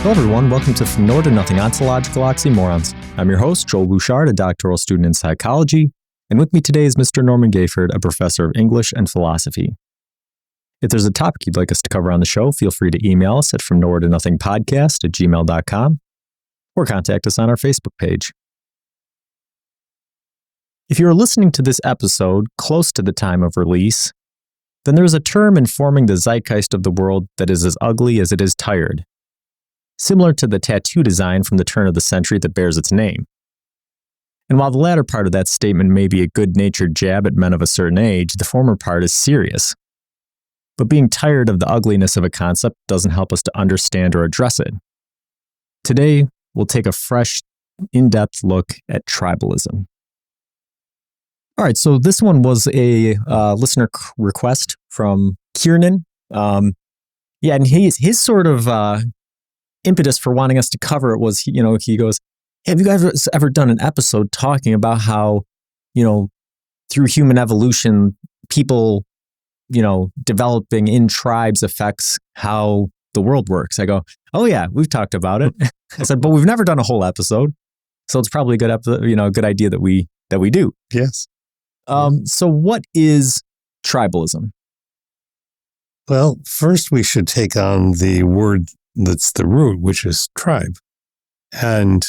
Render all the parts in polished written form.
Hello everyone, welcome to From Nowhere to Nothing, Ontological Oxymorons. I'm your host, Joel Bouchard, a doctoral student in psychology, and with me today is Mr. Norman Gayford, a professor of English and philosophy. If there's a topic you'd like us to cover on the show, feel free to email us at fromnowheretonothingpodcast@gmail.com or contact us on our Facebook page. If you are listening to this episode close to the time of release, then there is a term informing the zeitgeist of the world that is as ugly as it is tired, similar to the tattoo design from the turn of the century that bears its name. And while the latter part of that statement may be a good-natured jab at men of a certain age, the former part is serious. But being tired of the ugliness of a concept doesn't help us to understand or address it. Today, we'll take a fresh, in-depth look at tribalism. All right, so this one was a listener request from Kiernan. And his sort of impetus for wanting us to cover it was, he goes, hey, have you guys ever done an episode talking about how, through human evolution, people, developing in tribes affects how the world works? I go, oh yeah, we've talked about it. I said, but we've never done a whole episode. So it's probably a good good idea that we do. Yes. So what is tribalism? Well, first we should take on the word that's the root, which is tribe. And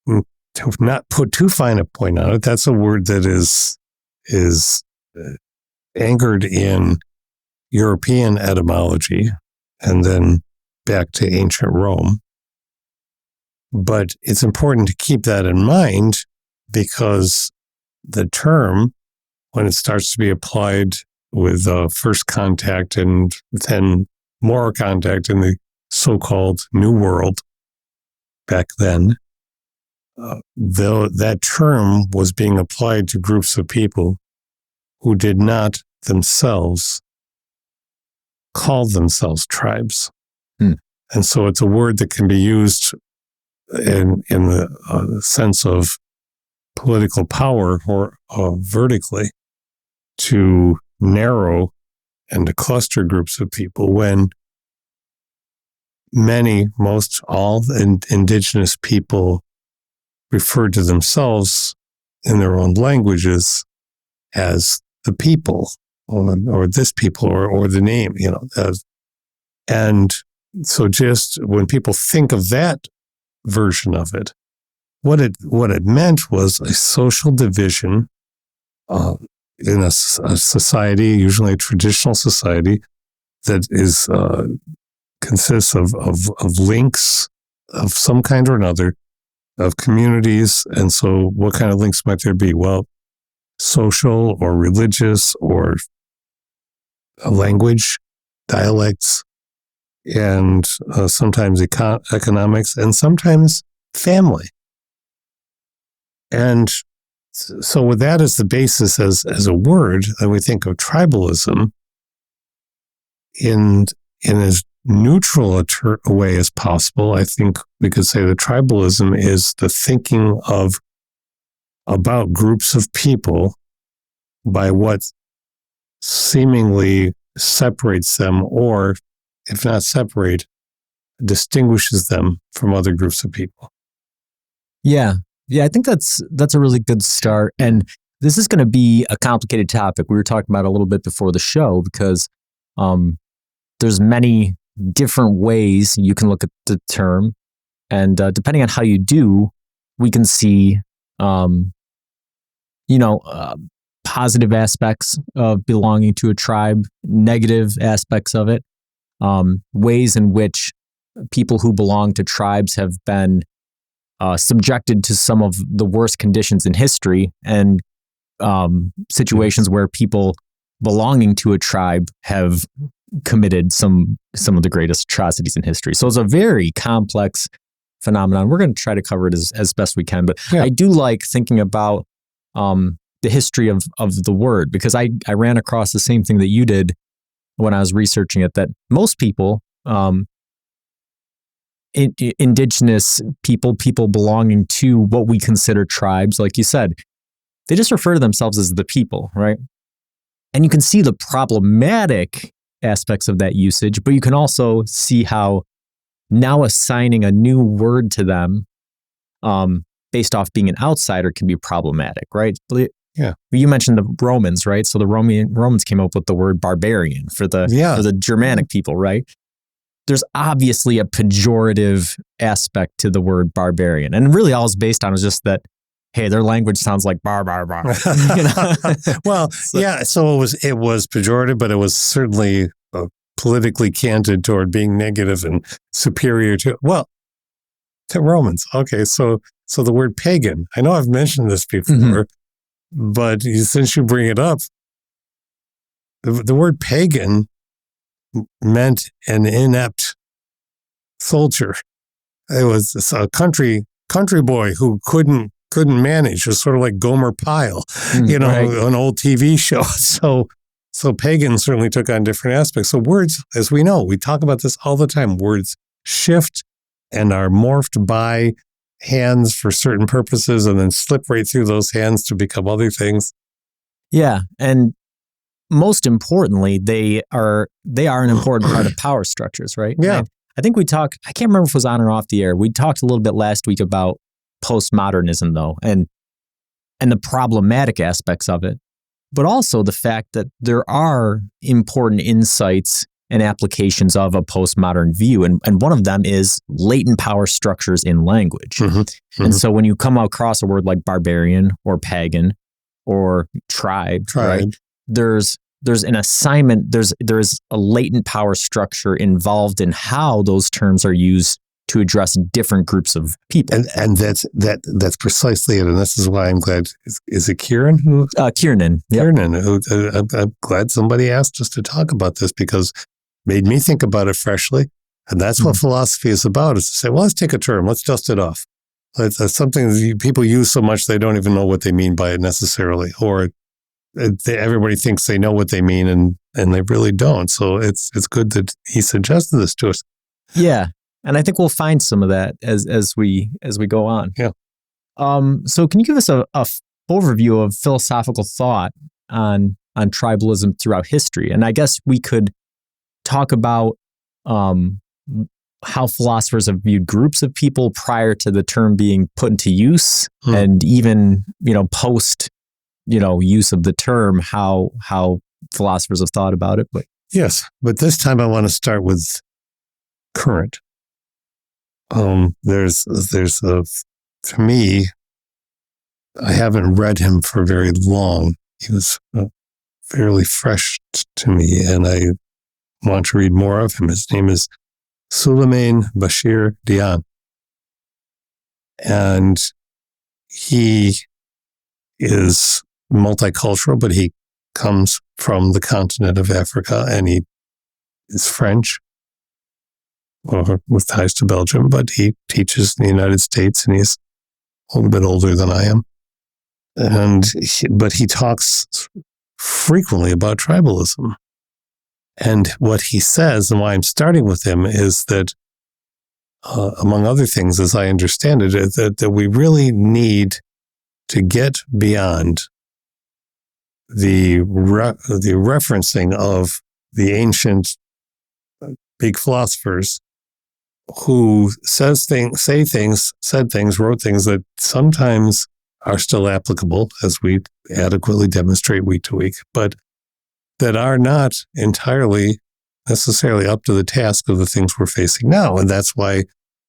to not put too fine a point on it, that's a word that is anchored in European etymology and then back to ancient Rome. But it's important to keep that in mind, because the term, when it starts to be applied with first contact and then more contact in the so-called New World back then, though that term was being applied to groups of people who did not themselves call themselves tribes. And so it's a word that can be used in the sense of political power or vertically to narrow and to cluster groups of people, when most all indigenous people referred to themselves in their own languages as the people or this people or the name, and so just when people think of that version of it, what it meant was a social division in a society, usually a traditional society, that is consists of links of some kind or another, of communities. And so what kind of links might there be? Well, social or religious or language, dialects, and sometimes economics, and sometimes family. And so with that as the basis as a word, then we think of tribalism in as neutral a way as possible. I think we could say that tribalism is the thinking about groups of people by what seemingly separates them, or if not separate, distinguishes them from other groups of people. Yeah, I think that's a really good start. And this is going to be a complicated topic. We were talking about it a little bit before the show, because there's many different ways you can look at the term. And depending on how you do, we can see, positive aspects of belonging to a tribe, negative aspects of it, ways in which people who belong to tribes have been subjected to some of the worst conditions in history, and situations where people belonging to a tribe have committed some of the greatest atrocities in history. So it's a very complex phenomenon. We're going to try to cover it as best we can, but I do like thinking about the history of the word, because I ran across the same thing that you did when I was researching it, that most people, indigenous people belonging to what we consider tribes, like you said, they just refer to themselves as the people, right? And you can see the problematic aspects of that usage, but you can also see how now assigning a new word to them based off being an outsider can be problematic, right? Yeah. You mentioned the Romans, right? So the Romans came up with the word barbarian for the Germanic people, right? There's obviously a pejorative aspect to the word barbarian. And really all it's based on is just that, hey, their language sounds like bar, bar, bar. You know? Well, so it was pejorative, but it was certainly politically canted toward being negative and superior to Romans. Okay, so the word pagan, I know I've mentioned this before, but since you bring it up, the word pagan meant an inept soldier. It was a country boy who couldn't manage. It was sort of like Gomer Pyle, right. An old TV show. So pagan certainly took on different aspects. So words, as we know, we talk about this all the time, words shift and are morphed by hands for certain purposes and then slip right through those hands to become other things. Yeah. And most importantly, they are an important part of power structures, right? Yeah. And I think I can't remember if it was on or off the air. We talked a little bit last week about postmodernism though, and the problematic aspects of it, but also the fact that there are important insights and applications of a postmodern view. And one of them is latent power structures in language. And so when you come across a word like barbarian or pagan or tribe. Right? There's an assignment, there's a latent power structure involved in how those terms are used to address different groups of people. And that's precisely it. And this is why I'm glad, is it Kieran? Kiernan. Yep. Kiernan, I'm glad somebody asked us to talk about this because made me think about it freshly. And that's what philosophy is about, is to say, well, let's take a term, let's dust it off. It's something that people use so much they don't even know what they mean by it necessarily, or everybody thinks they know what they mean and they really don't. So it's good that he suggested this to us. Yeah. And I think we'll find some of that as we go on. Yeah. So can you give us a overview of philosophical thought on tribalism throughout history? And I guess we could talk about how philosophers have viewed groups of people prior to the term being put into use, and even post use of the term, how philosophers have thought about it. But yes, but this time I want to start with current. There's to me, I haven't read him for very long. He was fairly fresh to me, and I want to read more of him. His name is Suleiman Bashir Dian. And he is multicultural, but he comes from the continent of Africa, and he is French, with ties to Belgium, but he teaches in the United States, and he's a little bit older than I am. But he talks frequently about tribalism. And what he says, and why I'm starting with him, is that, among other things, as I understand it, that we really need to get beyond the referencing of the ancient big philosophers who said things, wrote things that sometimes are still applicable, as we adequately demonstrate week to week, but that are not entirely necessarily up to the task of the things we're facing now. And that's why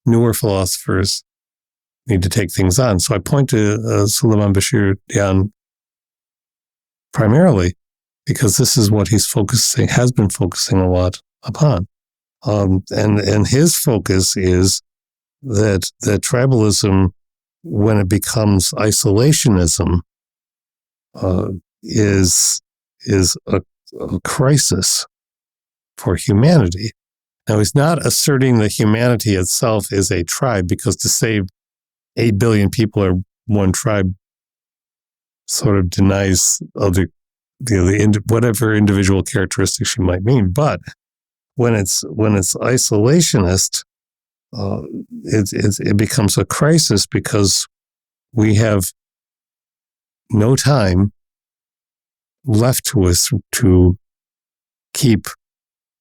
newer philosophers need to take things on. So I point to Suleiman Bashir Dian primarily because this is what has been focusing a lot upon. And his focus is that tribalism, when it becomes isolationism, is a crisis for humanity. Now, he's not asserting that humanity itself is a tribe, because to say 8 billion people are one tribe sort of denies other, whatever individual characteristics you might mean. But when it's isolationist, it becomes a crisis because we have no time left to us to keep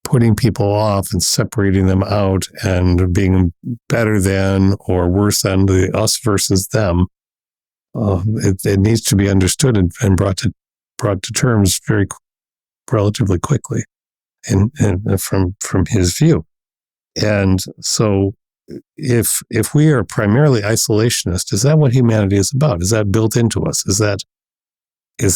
putting people off and separating them out and being better than or worse than the us versus them. It needs to be understood and brought to terms relatively quickly, and from his view. And so, if we are primarily isolationist, is that what humanity is about? Is that built into us? Is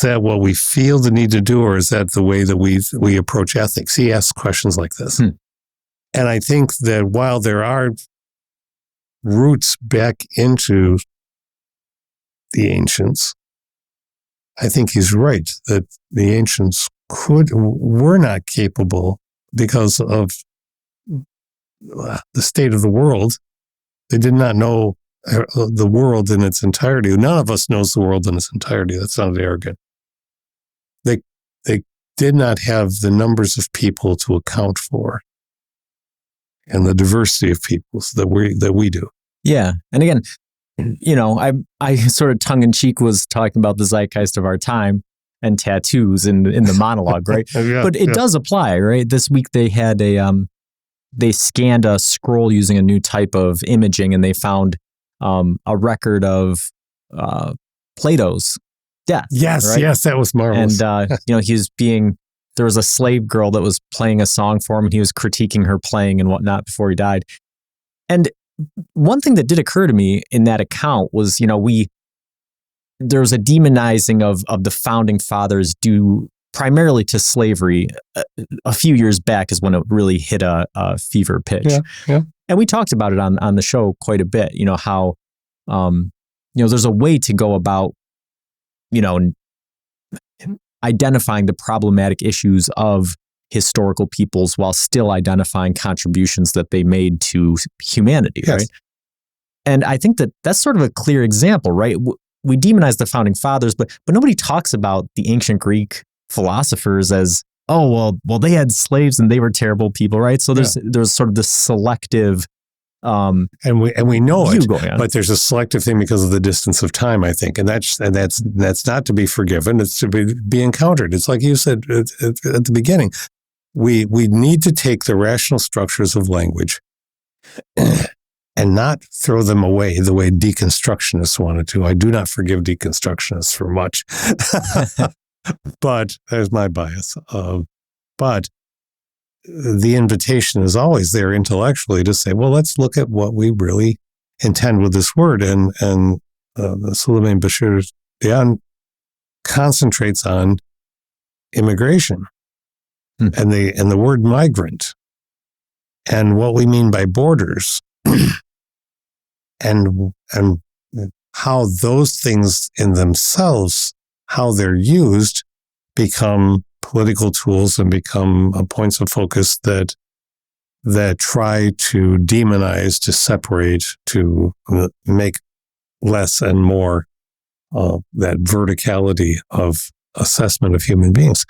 that what we feel the need to do, or is that the way that we approach ethics? He asks questions like this. And I think that while there are roots back into the ancients, I think he's right that the ancients were not capable because of the state of the world. They did not know the world in its entirety. None of us knows the world in its entirety. That's not arrogant. They did not have the numbers of people to account for and the diversity of peoples that we do. Yeah. And again, I sort of tongue in cheek was talking about the zeitgeist of our time and tattoos in the monologue, right? But it does apply, right? This week they had they scanned a scroll using a new type of imaging, and they found a record of Plato's death. Yes, right? yes, that was marvelous. And there was a slave girl that was playing a song for him, and he was critiquing her playing and whatnot before he died. And one thing that did occur to me in that account was, there was a demonizing of the founding fathers due primarily to slavery. A few years back is when it really hit a fever pitch. Yeah. And we talked about it on the show quite a bit, how, there's a way to go about, identifying the problematic issues of historical peoples while still identifying contributions that they made to humanity, yes. right? And I think that's sort of a clear example, right? We demonize the founding fathers, but nobody talks about the ancient Greek philosophers as, oh, well, they had slaves and they were terrible people, right? So there's sort of this selective and we know it, going but there's a selective thing because of the distance of time, I think, and that's not to be forgiven. It's to be encountered. It's like you said at the beginning. We need to take the rational structures of language and not throw them away the way deconstructionists wanted to. I do not forgive deconstructionists for much, but there's my bias. But the invitation is always there intellectually to say, well, let's look at what we really intend with this word. And Suleiman Bashir Dian concentrates on immigration and the word migrant and what we mean by borders and how those things in themselves, how they're used, become political tools and become points of focus that try to demonize, to separate, to make less and more that verticality of assessment of human beings.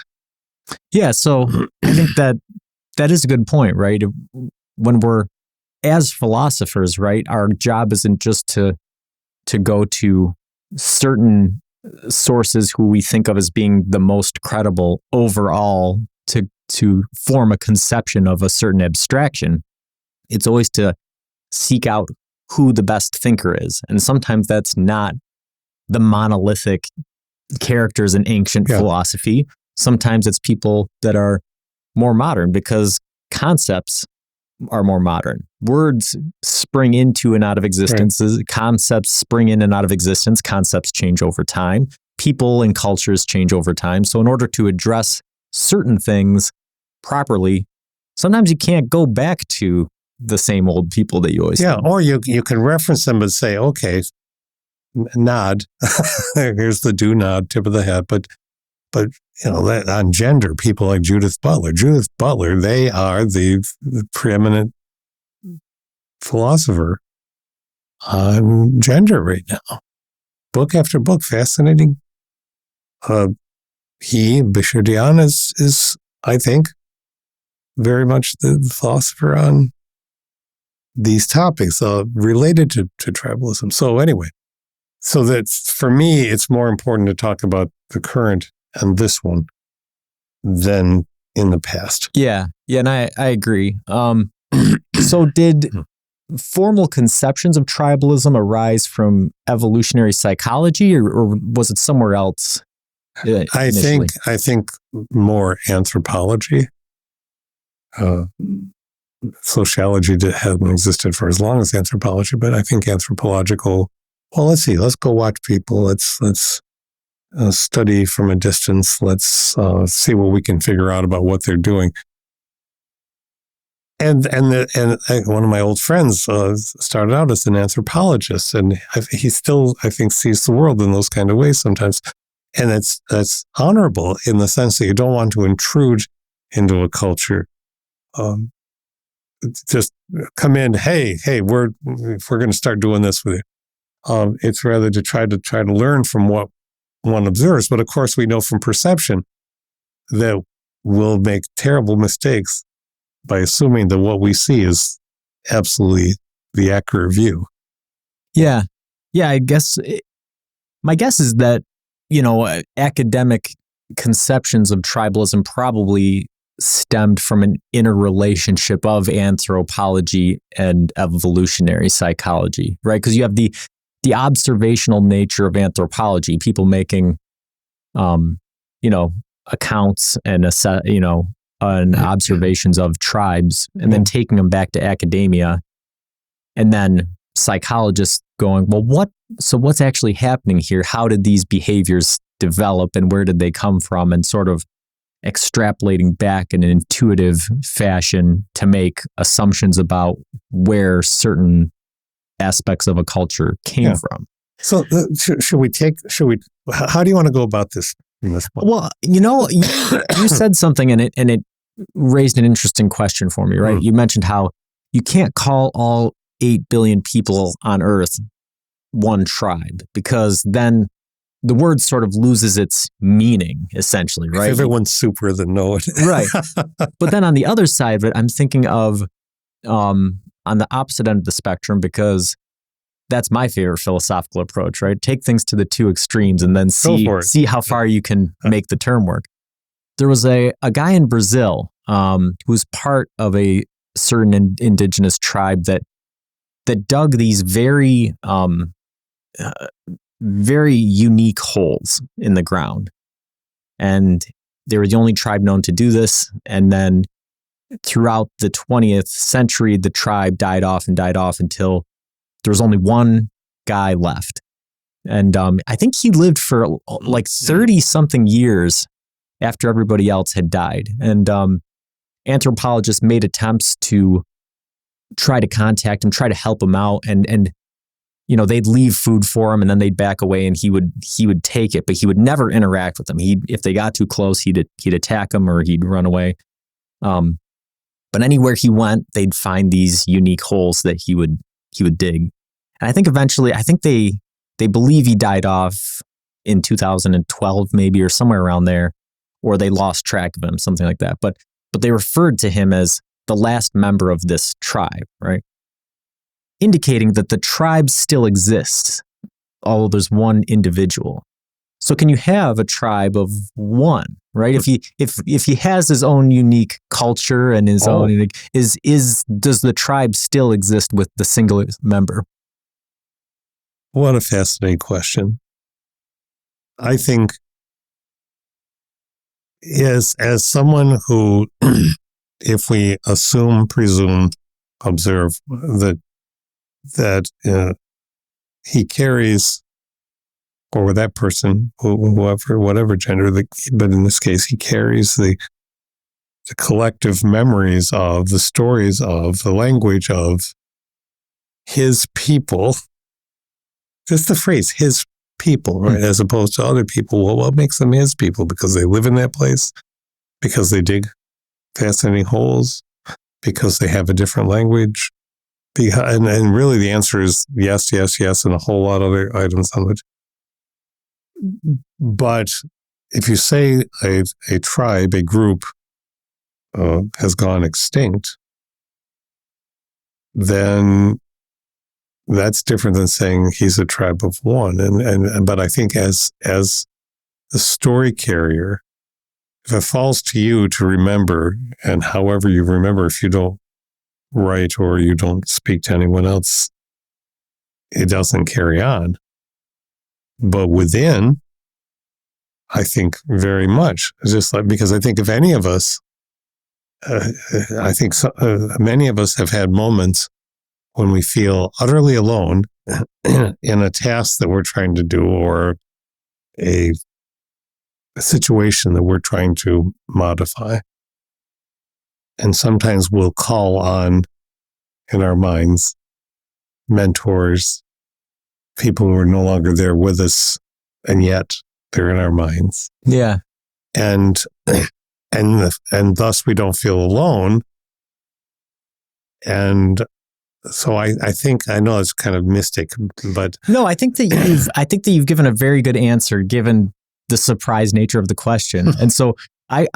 Yeah, so I think that is a good point, right? When we're as philosophers, right, our job isn't just to go to certain sources who we think of as being the most credible overall to form a conception of a certain abstraction. It's always to seek out who the best thinker is. And sometimes that's not the monolithic characters in ancient philosophy. Sometimes it's people that are more modern because concepts are more modern. Words spring into and out of existence. Right. Concepts spring in and out of existence. Concepts change over time. People and cultures change over time. So in order to address certain things properly, sometimes you can't go back to the same old people that you always think. Or you can reference them and say, okay, nod. Here's the do nod, tip of the hat. But on gender, people like Judith Butler, they are the preeminent philosopher on gender right now. Book after book, fascinating. Bashir Dian is, I think, very much the philosopher on these topics related to tribalism. So anyway, so that for me, it's more important to talk about the current and this one than in the past. Yeah, and I agree. So did formal conceptions of tribalism arise from evolutionary psychology, or was it somewhere else? I think more anthropology. Sociology hasn't existed for as long as anthropology, but I think anthropological. Well, let's see. Let's go watch people. Let's study from a distance. Let's see what we can figure out about what they're doing. And one of my old friends started out as an anthropologist, and he still, I think, sees the world in those kind of ways sometimes. And that's honorable in the sense that you don't want to intrude into a culture. Just come in, hey, we're going to start doing this with you. It's rather to try to learn from what one observes. But of course, we know from perception that we'll make terrible mistakes by assuming that what we see is absolutely the accurate view. Yeah. I guess my guess is that, academic conceptions of tribalism probably stemmed from an interrelationship of anthropology and evolutionary psychology, right? Because you have the observational nature of anthropology, people making, accounts and and observations of tribes, and then taking them back to academia, and then psychologists going, well, what's actually happening here? How did these behaviors develop, and where did they come from? And sort of extrapolating back in an intuitive fashion to make assumptions about where certain aspects of a culture came from. So how do you want to go about this? Well, you said something and it raised an interesting question for me, right? You mentioned how you can't call all 8 billion people on Earth one tribe, because then the word sort of loses its meaning, essentially, right? If everyone's super, then no one. Right. But then on the other side of it, I'm thinking of on the opposite end of the spectrum, because that's my favorite philosophical approach, right? Take things to the two extremes and then see how far you can make the term work. There was a guy in Brazil who was part of a certain indigenous tribe that dug these very very unique holes in the ground. And they were the only tribe known to do this. And then throughout the 20th century, the tribe died off until there was only one guy left. And I think he lived for like 30 something years after everybody else had died. And anthropologists made attempts to try to contact him, try to help him out. And they'd leave food for him and then they'd back away and he would take it, but he would never interact with them. If they got too close, he'd attack them or he'd run away. But anywhere he went, they'd find these unique holes that he would dig. And I think eventually, they believe he died off in 2012 maybe, or somewhere around there, or they lost track of him, something like that. But they referred to him as the last member of this tribe, right? Indicating that the tribe still exists, although there's one individual. So can you have a tribe of one, right? If he has his own unique culture and his own unique, does the tribe still exist with the single member? What a fascinating question. I think as someone who, if we presume, observe that he carries, or that person, whoever, whatever gender, but in this case, he carries the collective memories of, the stories of, the language of his people. Just the phrase, his people, right? As opposed to other people. Well, what makes them his people? Because they live in that place? Because they dig fascinating holes? Because they have a different language? And really the answer is yes, and a whole lot of other items on it. But if you say a tribe, a group has gone extinct, then that's different than saying he's a tribe of one. But I think as the story carrier if it falls to you to remember, and however you remember, if you don't write or you don't speak to anyone else, it doesn't carry on. But within, I think very much, just like, because I think if any of us, I think many of us have had moments when we feel utterly alone in a task that we're trying to do, or a situation that we're trying to modify. And sometimes we'll call on, in our minds, mentors, people who are no longer there with us, and yet they're in our minds. Yeah. And thus we don't feel alone. And so I think, I know it's kind of mystic, but no, I think that you've given a very good answer given the surprise nature of the question. And so I've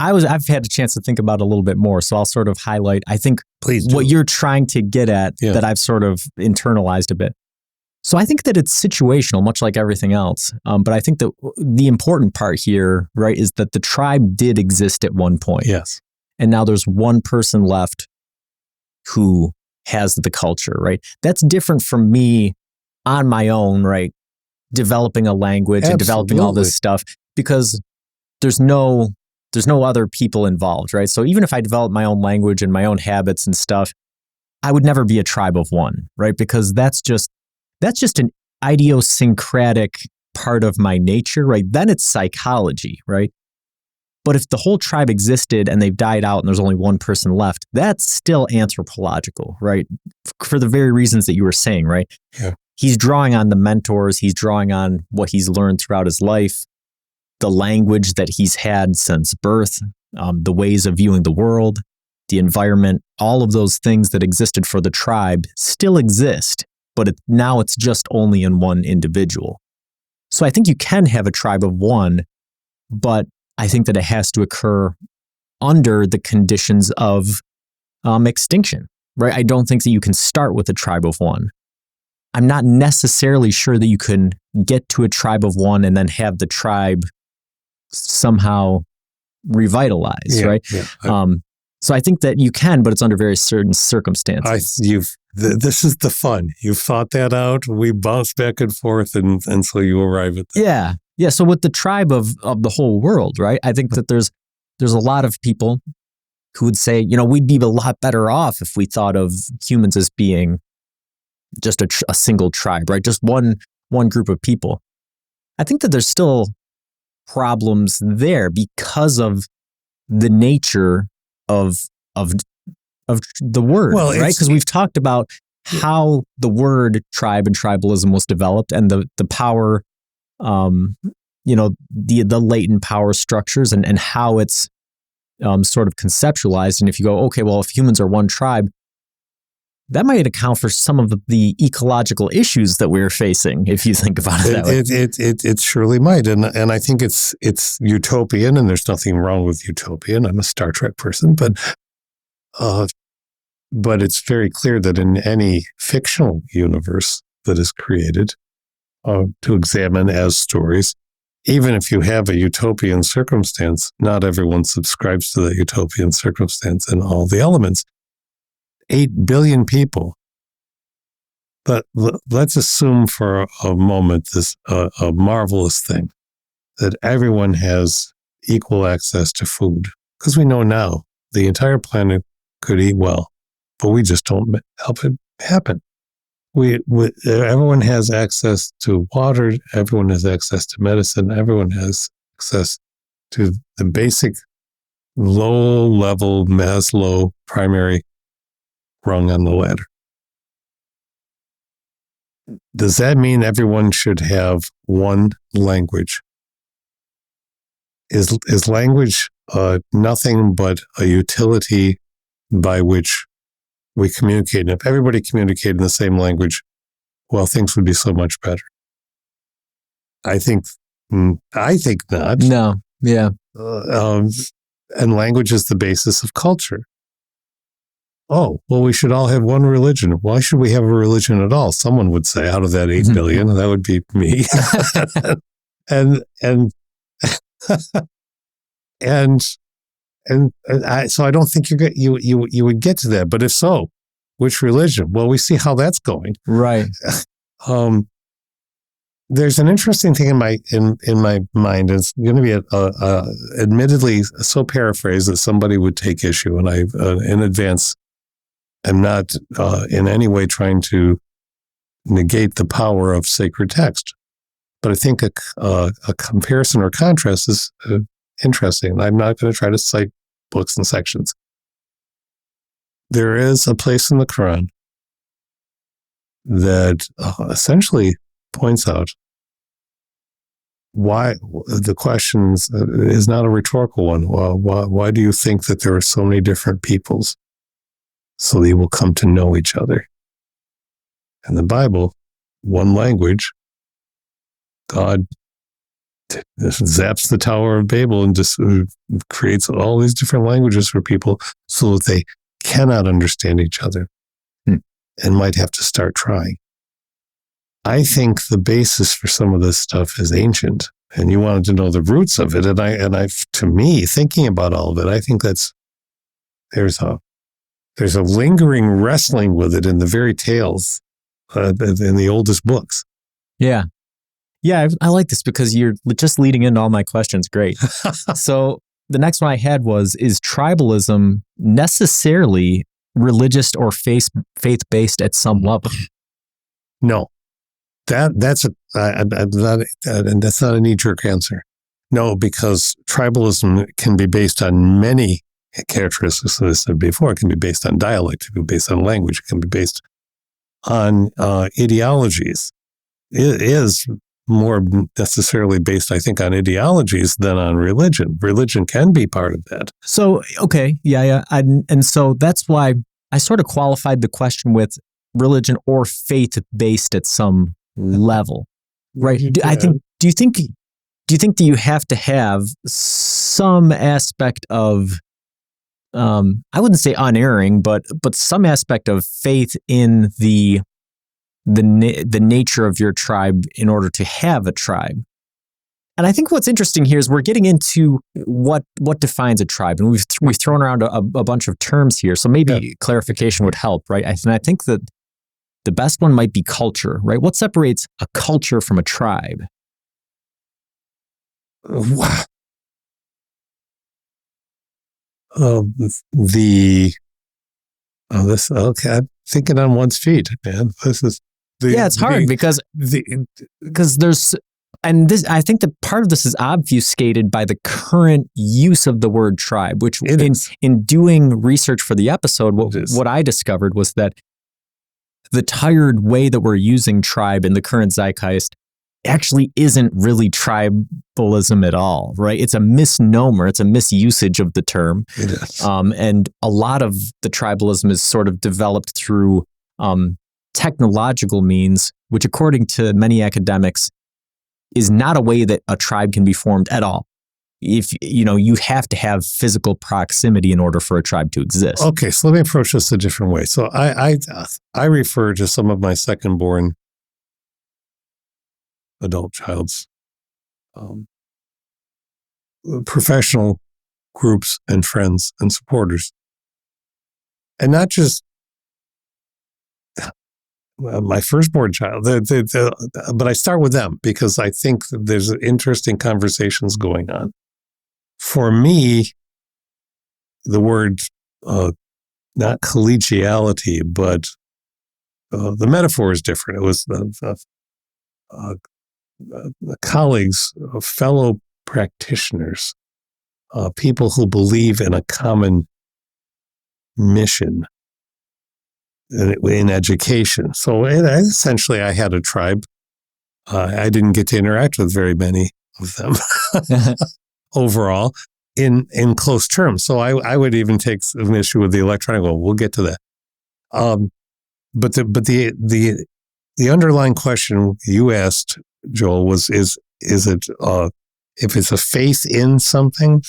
had a chance to think about it a little bit more. So I'll sort of highlight, I think, please do. What you're trying to get at that I've sort of internalized a bit. So I think that it's situational, much like everything else. But I think that the important part here, right, is that the tribe did exist at one point. Yes. And now there's one person left who has the culture, right? That's different from me on my own, right? Developing a language and developing all this stuff, because there's no other people involved, right? So even if I develop my own language and my own habits and stuff, I would never be a tribe of one, right? Because that's just an idiosyncratic part of my nature, right? Then it's psychology, right? But if the whole tribe existed and they've died out and there's only one person left, that's still anthropological, right? For the very reasons that you were saying, right? Yeah. He's drawing on the mentors, he's drawing on what he's learned throughout his life, the language that he's had since birth, the ways of viewing the world, the environment, all of those things that existed for the tribe still exist, but now it's just only in one individual. So I think you can have a tribe of one, but I think that it has to occur under the conditions of extinction, right? I don't think that you can start with a tribe of one. I'm not necessarily sure that you can get to a tribe of one and then have the tribe somehow revitalize, right? Yeah. So I think that you can, but it's under very certain circumstances. This is the fun. You've thought that out. We bounce back and forth, and so you arrive at that. Yeah. So with the tribe of the whole world, right? I think that there's a lot of people who would say, we'd be a lot better off if we thought of humans as being just a single tribe, right? Just one group of people. I think that there's still problems there because of the nature of the word, right? Because we've talked about how the word tribe and tribalism was developed, and the power, the latent power structures and how it's sort of conceptualized. And if you go, okay, well, if humans are one tribe, that might account for some of the ecological issues that we're facing, if you think about it that way. It surely might. And I think it's utopian, and there's nothing wrong with utopian. I'm a Star Trek person, but it's very clear that in any fictional universe that is created to examine as stories, even if you have a utopian circumstance, not everyone subscribes to that utopian circumstance and all the elements. 8 billion people. But let's assume for a moment this a marvelous thing, that everyone has equal access to food. Because we know now the entire planet could eat well, but we just don't help it happen. Everyone has access to water, everyone has access to medicine, everyone has access to the basic low-level Maslow primary rung on the ladder. Does that mean everyone should have one language? Is language nothing but a utility by which we communicate? And if everybody communicated in the same language, well, things would be so much better. I think not. No, yeah. And language is the basis of culture. Oh, well, we should all have one religion. Why should we have a religion at all? Someone would say, out of that 8 billion, that would be me. and So I don't think you would get to that. But if so, which religion? Well, we see how that's going. Right. There's an interesting thing in my mind. It's going to be admittedly so paraphrased that somebody would take issue, and I in advance am not in any way trying to negate the power of sacred text. But I think a comparison or contrast is interesting. I'm not going to try to cite books and sections. There is a place in the Quran that essentially points out why the question is not a rhetorical one. Why do you think that there are so many different peoples? So they will come to know each other. In the Bible, one language, God zaps the Tower of Babel and just creates all these different languages for people so that they cannot understand each other and might have to start trying. I think the basis for some of this stuff is ancient, and you wanted to know the roots of it. And I, to me, thinking about all of it, I think there's a lingering wrestling with it in the very tales in the oldest books. Yeah. Yeah, I like this because you're just leading into all my questions. Great. So the next one I had was, is tribalism necessarily religious or faith-based at some level? No. That's not a knee-jerk answer. No, because tribalism can be based on many characteristics, as I said before. It can be based on dialect, it can be based on language, it can be based on ideologies. It is more necessarily based, I think, on ideologies than on religion. Religion can be part of that. So, okay, yeah. And so that's why I sort of qualified the question with religion or faith-based at some level, right? Do you think that you have to have some aspect of, I wouldn't say unerring, but some aspect of faith in the nature of your tribe in order to have a tribe? And I think what's interesting here is we're getting into what defines a tribe, and we've thrown around a bunch of terms here, so maybe clarification would help, right? And I think that the best one might be culture, right? What separates a culture from a tribe? Wow. I'm thinking on one's feet, man. It's hard because there's, and this, I think that part of this is obfuscated by the current use of the word tribe, which in doing research for the episode, what I discovered was that the tired way that we're using tribe in the current zeitgeist actually isn't really tribalism at all, right? It's a misnomer. It's a misusage of the term. It is. And a lot of the tribalism is sort of developed through technological means, which according to many academics is not a way that a tribe can be formed at all. If you have to have physical proximity in order for a tribe to exist. Okay, so let me approach this a different way. So I refer to some of my second-born adult child's professional groups and friends and supporters, and not just my firstborn child. But I start with them because I think that there's interesting conversations going on. For me, the word, not collegiality, but the metaphor is different. It was the colleagues, fellow practitioners, people who believe in a common mission in education. So essentially, I had a tribe. I didn't get to interact with very many of them. Overall, in close terms. So I would even take an issue with the electronic. Well, we'll get to that. But the underlying question you asked, Joel, was is it if it's a faith in something?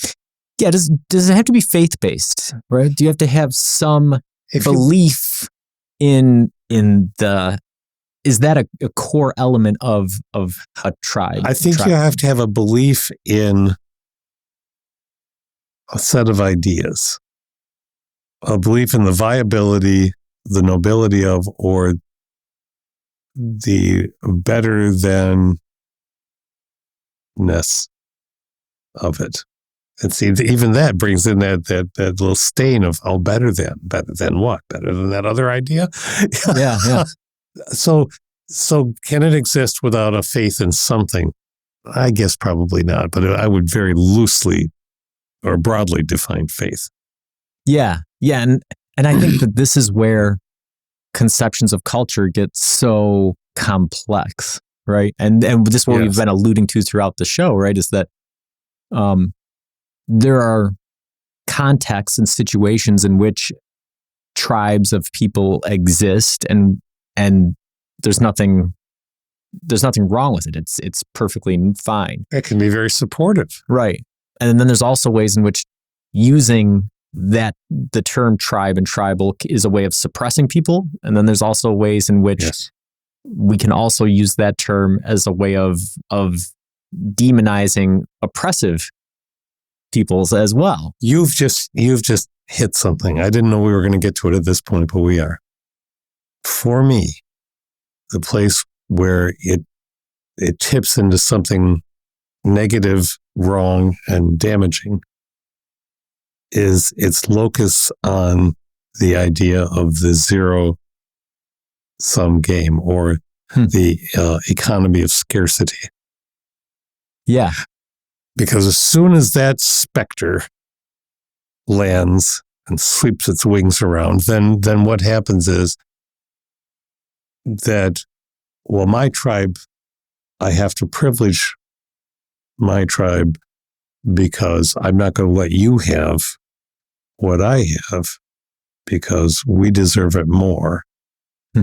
Yeah. Does it have to be faith based? Right? Do you have to have some belief in the? Is that a core element of a tribe? I think you have to have a belief in a set of ideas, a belief in the viability, the nobility of, or the better than-ness of it. And see, even that brings in that little stain of, better than what? Better than that other idea? Yeah. So can it exist without a faith in something? I guess probably not, but I would very loosely or broadly define faith. Yeah. And I think that this is where conceptions of culture get so complex, right? And this is what we've been alluding to throughout the show, right? Is that there are contexts and situations in which tribes of people exist, and there's nothing wrong with it. It's perfectly fine. It can be very supportive, right? And then there's also ways in which using the term tribe and tribal is a way of suppressing people, and then there's also ways in which we can also use that term as a way of demonizing oppressive peoples as well. You've just hit something. I didn't know we were going to get to it at this point, but we are. For me, the place where it tips into something negative, wrong, and damaging is its locus on the idea of the zero-sum game, or the economy of scarcity. Yeah. Because as soon as that specter lands and sweeps its wings around, then what happens is that, my tribe, I have to privilege my tribe because I'm not going to let you have what I have because we deserve it more,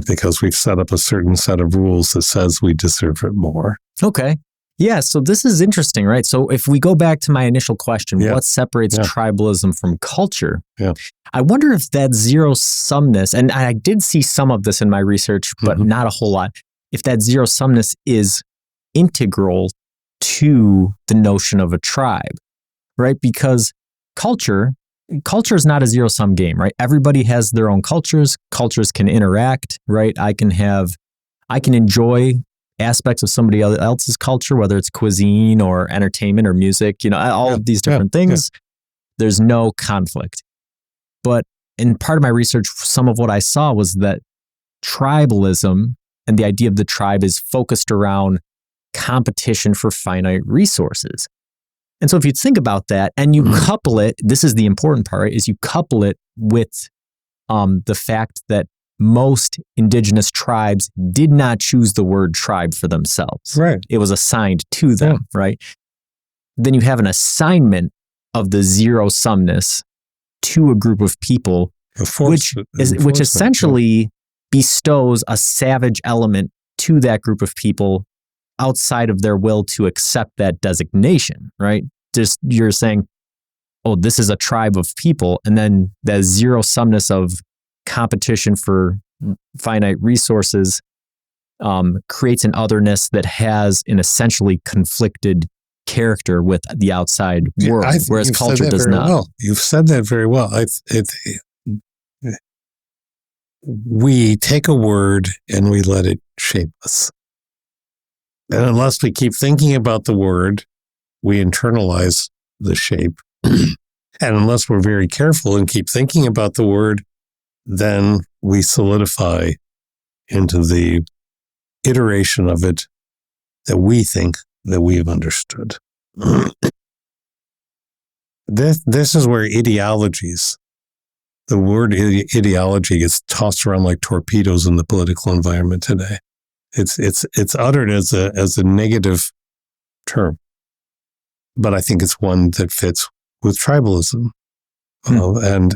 because we've set up a certain set of rules that says we deserve it more. Okay. Yeah, so this is interesting, right? So if we go back to my initial question, what separates tribalism from culture? Yeah. I wonder if that zero-sumness, and I did see some of this in my research, but not a whole lot, if that zero-sumness is integral to the notion of a tribe, right? Because culture is not a zero-sum game, right? Everybody has their own cultures. Cultures can interact, right? I can enjoy aspects of somebody else's culture, whether it's cuisine or entertainment or music, all of these different things. There's no conflict. But in part of my research, some of what I saw was that tribalism and the idea of the tribe is focused around competition for finite resources. And so if you think about that and you couple it, this is the important part, right, is you couple it with the fact that most indigenous tribes did not choose the word tribe for themselves. Right. It was assigned to them, right? Then you have an assignment of the zero-sumness to a group of people, which essentially bestows a savage element to that group of people outside of their will to accept that designation, right? Just you're saying, this is a tribe of people, and then the zero-sumness of competition for finite resources creates an otherness that has an essentially conflicted character with the outside world, whereas culture does not. Well. You've said that very well. We take a word and we let it shape us. And unless we keep thinking about the word, we internalize the shape. And unless we're very careful and keep thinking about the word, then we solidify into the iteration of it that we think that we've understood. This is where ideologies, the word ideology gets tossed around like torpedoes in the political environment today. It's uttered as a negative term, but I think it's one that fits with tribalism, and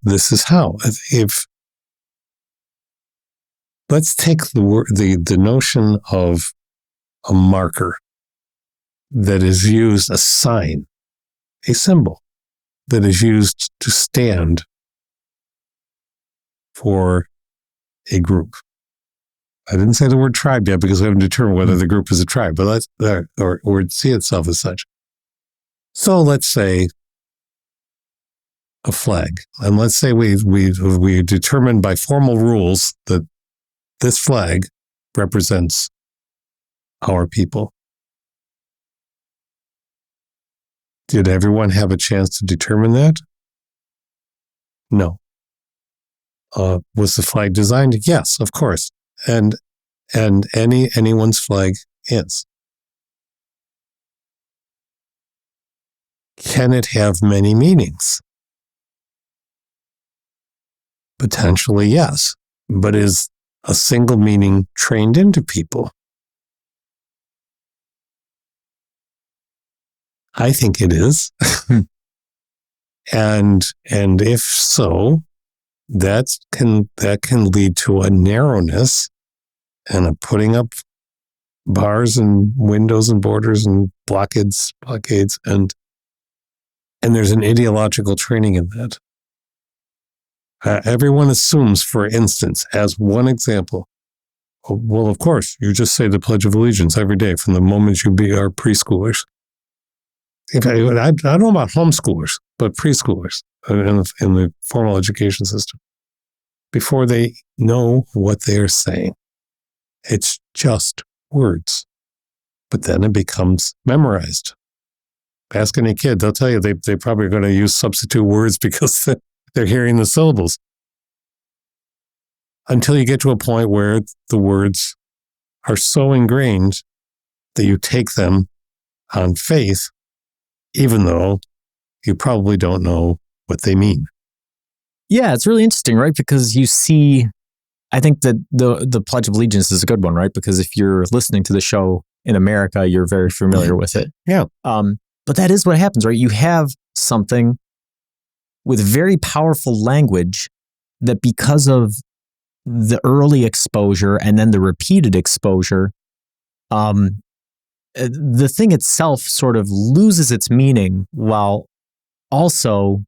this is how. If let's take the notion of a marker that is used, a sign, a symbol that is used to stand for a group. I didn't say the word tribe yet because we haven't determined whether the group is a tribe, but or see itself as such. So let's say a flag, and let's say we determined by formal rules that this flag represents our people. Did everyone have a chance to determine that? No. Was the flag designed? Yes, of course. And anyone's flag is. Can it have many meanings? Potentially, yes. But is a single meaning trained into people? I think it is. and if so, that can lead to a narrowness and a putting up bars and windows and borders and blockades, and there's an ideological training in that. Everyone assumes, for instance, as one example, well, of course, you just say the Pledge of Allegiance every day from the moment you are preschoolers. I don't know about homeschoolers, but preschoolers in the formal education system, before they know what they're saying. It's just words. But then it becomes memorized. Ask any kid, they'll tell you they probably are going to use substitute words because they're hearing the syllables. Until you get to a point where the words are so ingrained that you take them on faith, even though you probably don't know what they mean. Yeah, it's really interesting, right? Because you see, I think that the Pledge of Allegiance is a good one, right? Because if you're listening to the show in America, you're very familiar with it. Yeah. But that is what happens, right? You have something with very powerful language that, because of the early exposure and then the repeated exposure, the thing itself sort of loses its meaning while also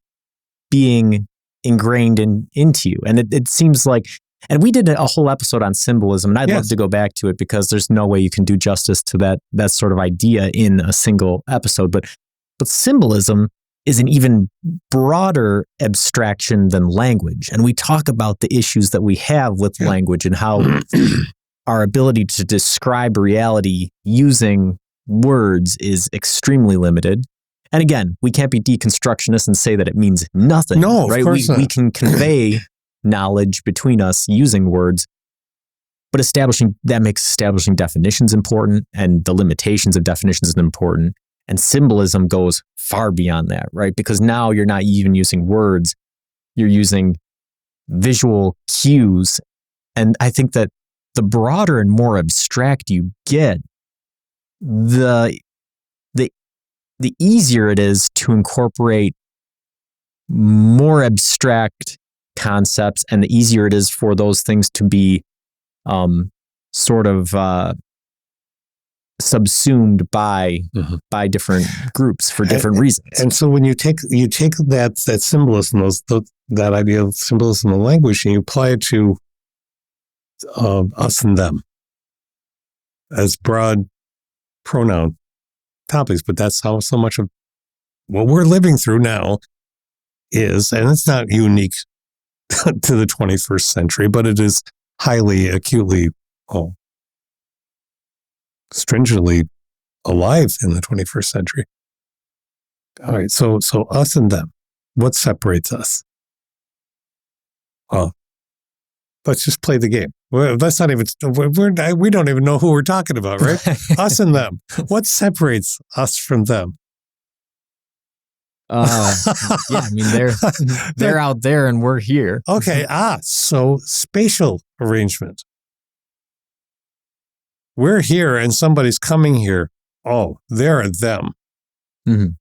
being ingrained into you. And it seems like, and we did a whole episode on symbolism, and I'd love to go back to it because there's no way you can do justice to that sort of idea in a single episode. But symbolism is an even broader abstraction than language. And we talk about the issues that we have with language and how our ability to describe reality using words is extremely limited. And again, we can't be deconstructionists and say that it means nothing. No, right? Of course not. We can convey knowledge between us using words, but makes establishing definitions important, and the limitations of definitions is important. And symbolism goes far beyond that, right? Because now you're not even using words, you're using visual cues. And I think that the broader and more abstract you get, the easier it is to incorporate more abstract concepts, and the easier it is for those things to be sort of subsumed by different groups for different reasons. And so when you take that symbolism, that idea of symbolism in language, and you apply it to us and them as broad pronoun topics, but that's how so much of what we're living through now is, and it's not unique to the 21st century, but it is highly acutely, stringently alive in the 21st century. All right, so us and them, what separates us? Well, let's just play the game. That's not even, we don't even know who we're talking about, right? Us and them. What separates us from them? Yeah, I mean, they're out there and we're here. Okay, so spatial arrangement. We're here and somebody's coming here. Oh, they're them. Mm-hmm.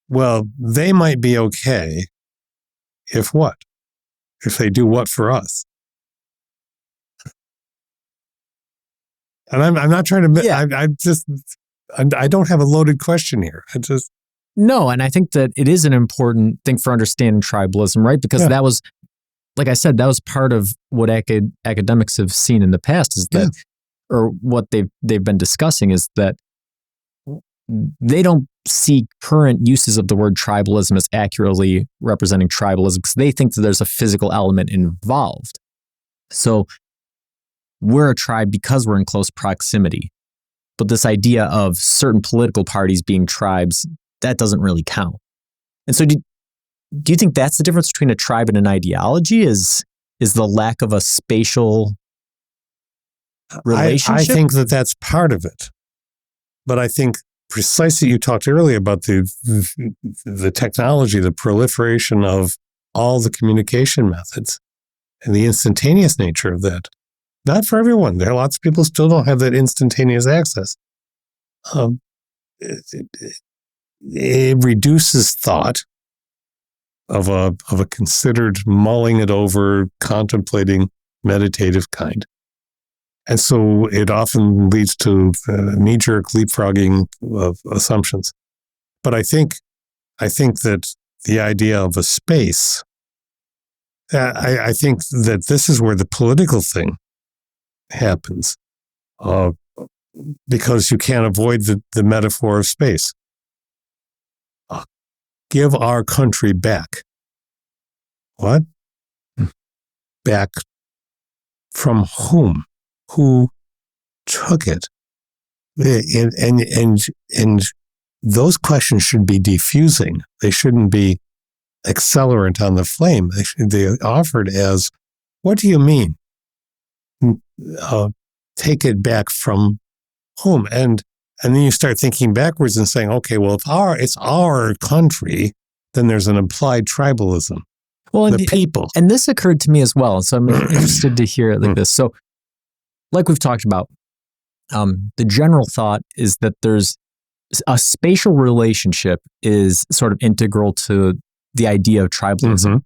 Well, they might be okay if what? If they do what for us? And I'm not trying to, I don't have a loaded question here. No, and I think that it is an important thing for understanding tribalism, right? Because that was, like I said, that was part of what academics have seen in the past, is that, or what they've been discussing, is that they don't see current uses of the word tribalism as accurately representing tribalism because they think that there's a physical element involved. So we're a tribe because we're in close proximity. But this idea of certain political parties being tribes, that doesn't really count. And so do you think that's the difference between a tribe and an ideology is the lack of a spatial relationship? I think that that's part of it. But I think precisely you talked earlier about the technology, the proliferation of all the communication methods and the instantaneous nature of that. Not for everyone. There are lots of people still don't have that instantaneous access. It reduces thought of a considered mulling it over, contemplating, meditative kind. And so it often leads to knee-jerk leapfrogging of assumptions. But I think that the idea of a space, I think that this is where the political thing happens, because you can't avoid the metaphor of space. Give our country back. What? Back from whom? Who took it? And those questions should be diffusing. They shouldn't be accelerant on the flame. They should be offered as, what do you mean? Take it back from whom? And then you start thinking backwards and saying, okay, well, if it's our country, then there's an implied tribalism. Well, the people. And this occurred to me as well. So I'm interested to hear it like this. So like we've talked about, the general thought is that there's a spatial relationship is sort of integral to the idea of tribalism. Mm-hmm.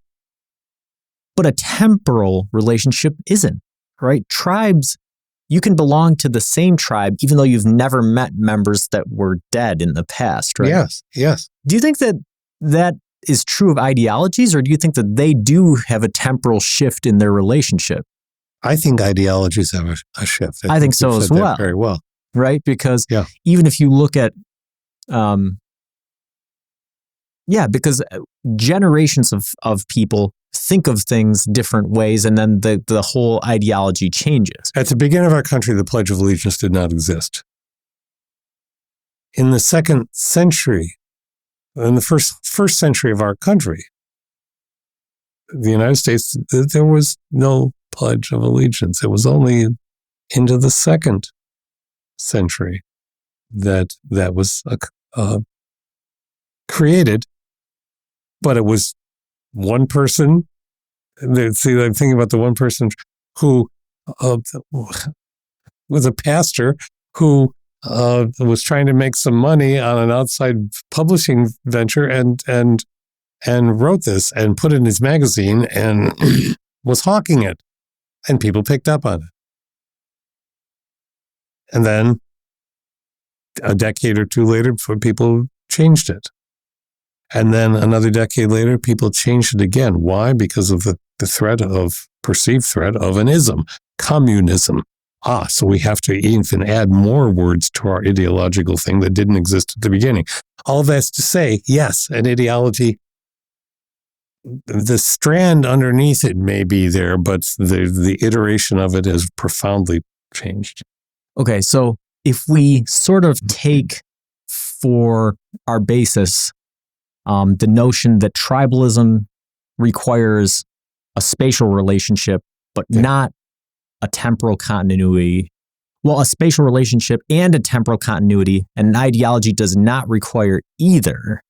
But a temporal relationship isn't, right? Tribes, you can belong to the same tribe even though you've never met members that were dead in the past, right? Yes. Do you think that is true of ideologies, or do you think that they do have a temporal shift in their relationship? I think ideologies have a shift. I think so as well. Very well. Right? Because even if you look at, because generations of people think of things different ways, and then the whole ideology changes. At the beginning of our country, the Pledge of Allegiance did not exist. In the second century, in the first century of our country, the United States, there was no Pledge of Allegiance. It was only into the second century that was created, but it was one person. See, I'm thinking about the one person who was a pastor who was trying to make some money on an outside publishing venture and wrote this and put it in his magazine and was hawking it, and people picked up on it. And then a decade or two later, people changed it. And then another decade later, people changed it again. Why? Because of the perceived threat of an ism, communism. So we have to even add more words to our ideological thing that didn't exist at the beginning. All that's to say, yes, an ideology, the strand underneath it may be there, but the iteration of it has profoundly changed. Okay, so if we sort of take for our basis the notion that tribalism requires a spatial relationship, but not a temporal continuity. Well, a spatial relationship and a temporal continuity, and an ideology does not require either.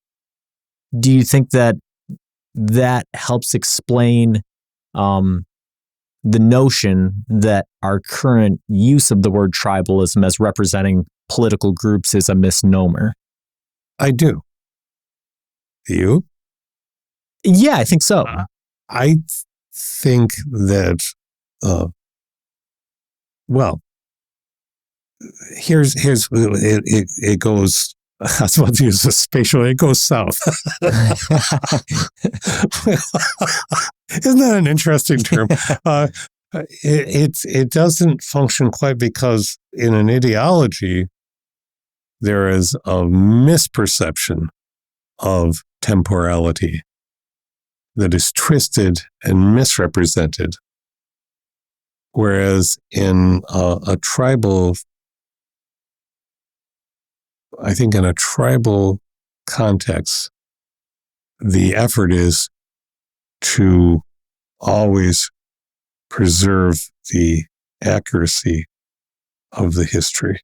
Do you think that helps explain the notion that our current use of the word tribalism as representing political groups is a misnomer? I do. Do you? Yeah, I think so. I think that, here's it goes, I was about to use a spatial, it goes south. Isn't that an interesting term? It doesn't function quite because in an ideology, there is a misperception of temporality that is twisted and misrepresented. Whereas in a tribal context, the effort is to always preserve the accuracy of the history.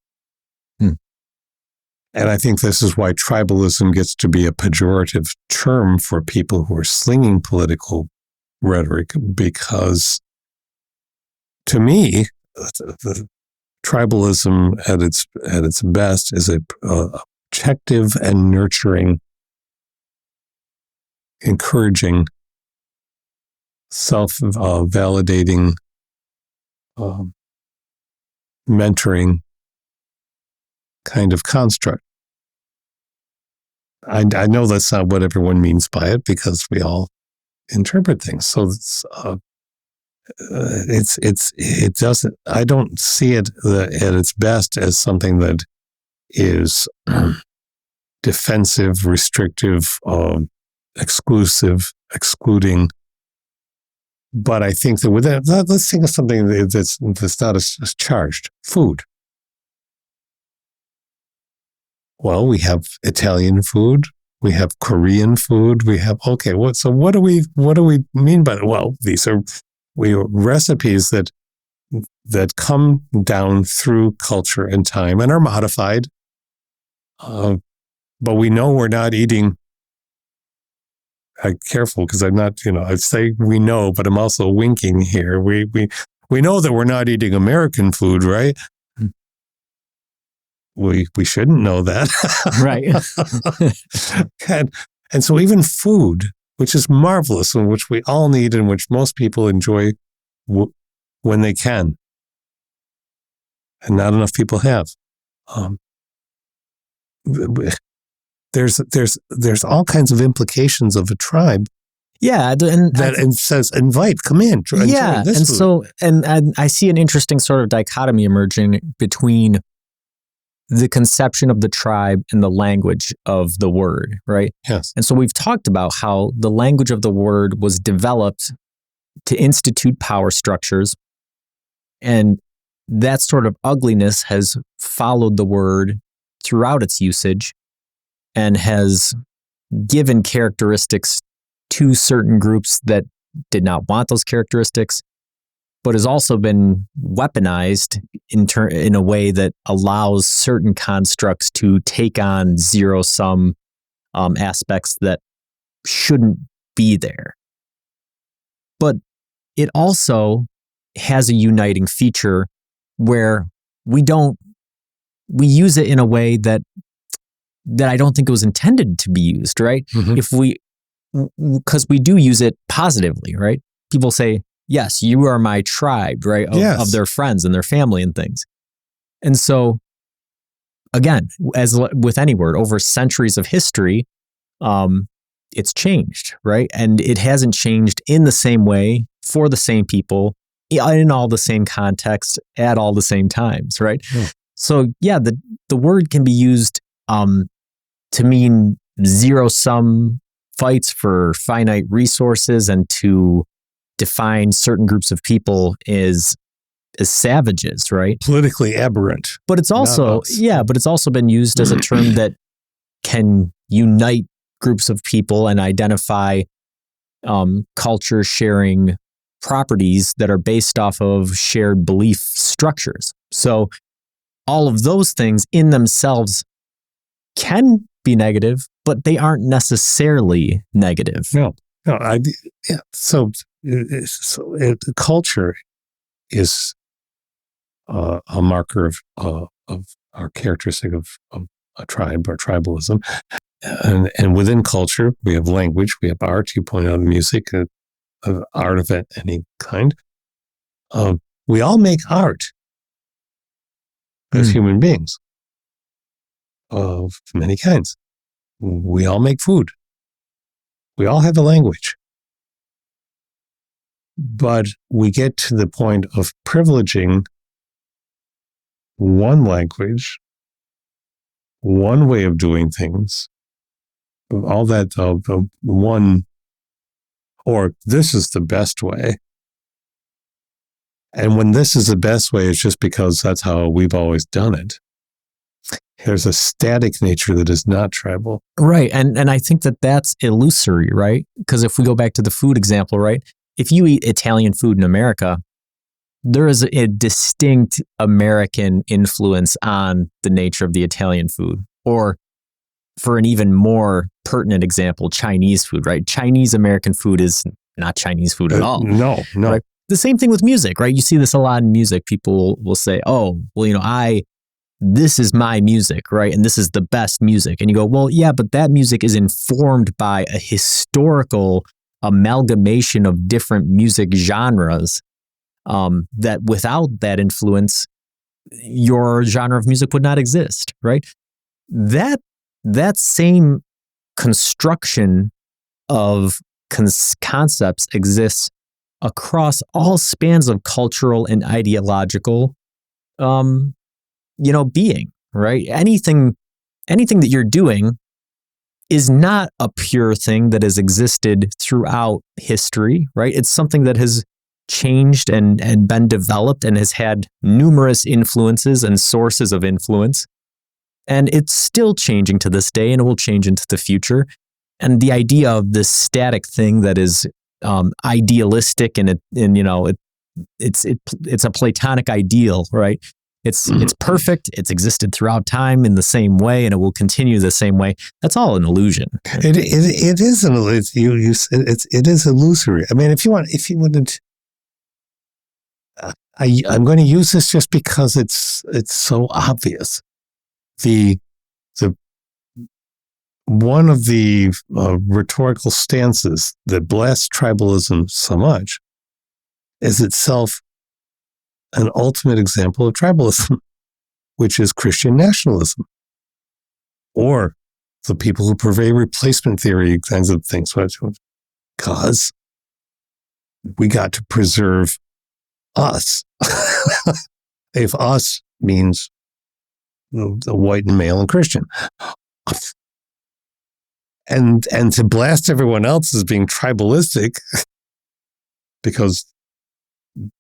And I think this is why tribalism gets to be a pejorative term for people who are slinging political rhetoric, because to me, the tribalism at its best is a protective and nurturing, encouraging, self-validating, mentoring kind of construct. I know that's not what everyone means by it, because we all interpret things. So it doesn't. I don't see it at its best as something that is defensive, restrictive, exclusive, excluding. But I think that with that, let's think of something that's not as charged. Food. Well, we have Italian food, we have Korean food, we have what do we mean by that? Well, these are recipes that come down through culture and time and are modified. But we know we're not eating. I'm careful, because I'm not, I say we know, but I'm also winking here. We know that we're not eating American food, right? We shouldn't know that. Right. and so even food, which is marvelous and which we all need and which most people enjoy when they can, and not enough people have. There's all kinds of implications of a tribe. Yeah, and says, invite, come in. Yeah, and food. So I see an interesting sort of dichotomy emerging between the conception of the tribe and the language of the word, right? Yes. And so we've talked about how the language of the word was developed to institute power structures, and that sort of ugliness has followed the word throughout its usage and has given characteristics to certain groups that did not want those characteristics, but has also been weaponized in a way that allows certain constructs to take on zero-sum aspects that shouldn't be there. But it also has a uniting feature where we use it in a way that I don't think it was intended to be used, right? Mm-hmm. Because we do use it positively, right? People say, yes, you are my tribe, right? Of their friends and their family and things. And so, again, as with any word, over centuries of history, it's changed, right? And it hasn't changed in the same way for the same people in all the same contexts at all the same times, right? Yeah. So, yeah, the word can be used to mean zero-sum fights for finite resources and to define certain groups of people as savages, right? Politically aberrant. But it's also, but it's also been used as a term that can unite groups of people and identify culture sharing properties that are based off of shared belief structures. So all of those things in themselves can be negative, but they aren't necessarily negative. So culture is a marker of our characteristic of a tribe or tribalism. And within culture, we have language, we have art. You point out music, art of any kind. We all make art as human beings of many kinds. We all make food. We all have a language. But we get to the point of privileging one language one way of doing things, all that one, or this is the best way. And when this is the best way, it's just because that's how we've always done it. There's a static nature that is not tribal. Right. And I think that that's illusory, right? Because if we go back to the food example, right? If you eat Italian food in America, there is a distinct American influence on the nature of the Italian food. Or for an even more pertinent example, Chinese food, right? Chinese American food is not Chinese food at all. No. Right? The same thing with music, right? You see this a lot in music. People will say, oh, well, this is my music, right? And this is the best music. And you go, well, yeah, but that music is informed by a historical amalgamation of different music genres, that without that influence, your genre of music would not exist, right? That same construction of concepts exists across all spans of cultural and ideological, being, right? Anything that you're doing is not a pure thing that has existed throughout history, right? It's something that has changed and been developed and has had numerous influences and sources of influence. And it's still changing to this day, and it will change into the future. And the idea of this static thing that is idealistic and it's a Platonic ideal, right? It's perfect. It's existed throughout time in the same way, and it will continue the same way. That's all an illusion. It is an illusion. It is illusory. I mean, if you wanted, I'm going to use this just because it's so obvious. The one of the rhetorical stances that blasts tribalism so much is itself an ultimate example of tribalism, which is Christian nationalism, or the people who purvey replacement theory kinds of things. Because we got to preserve us. If us means the white and male and Christian. And to blast everyone else as being tribalistic because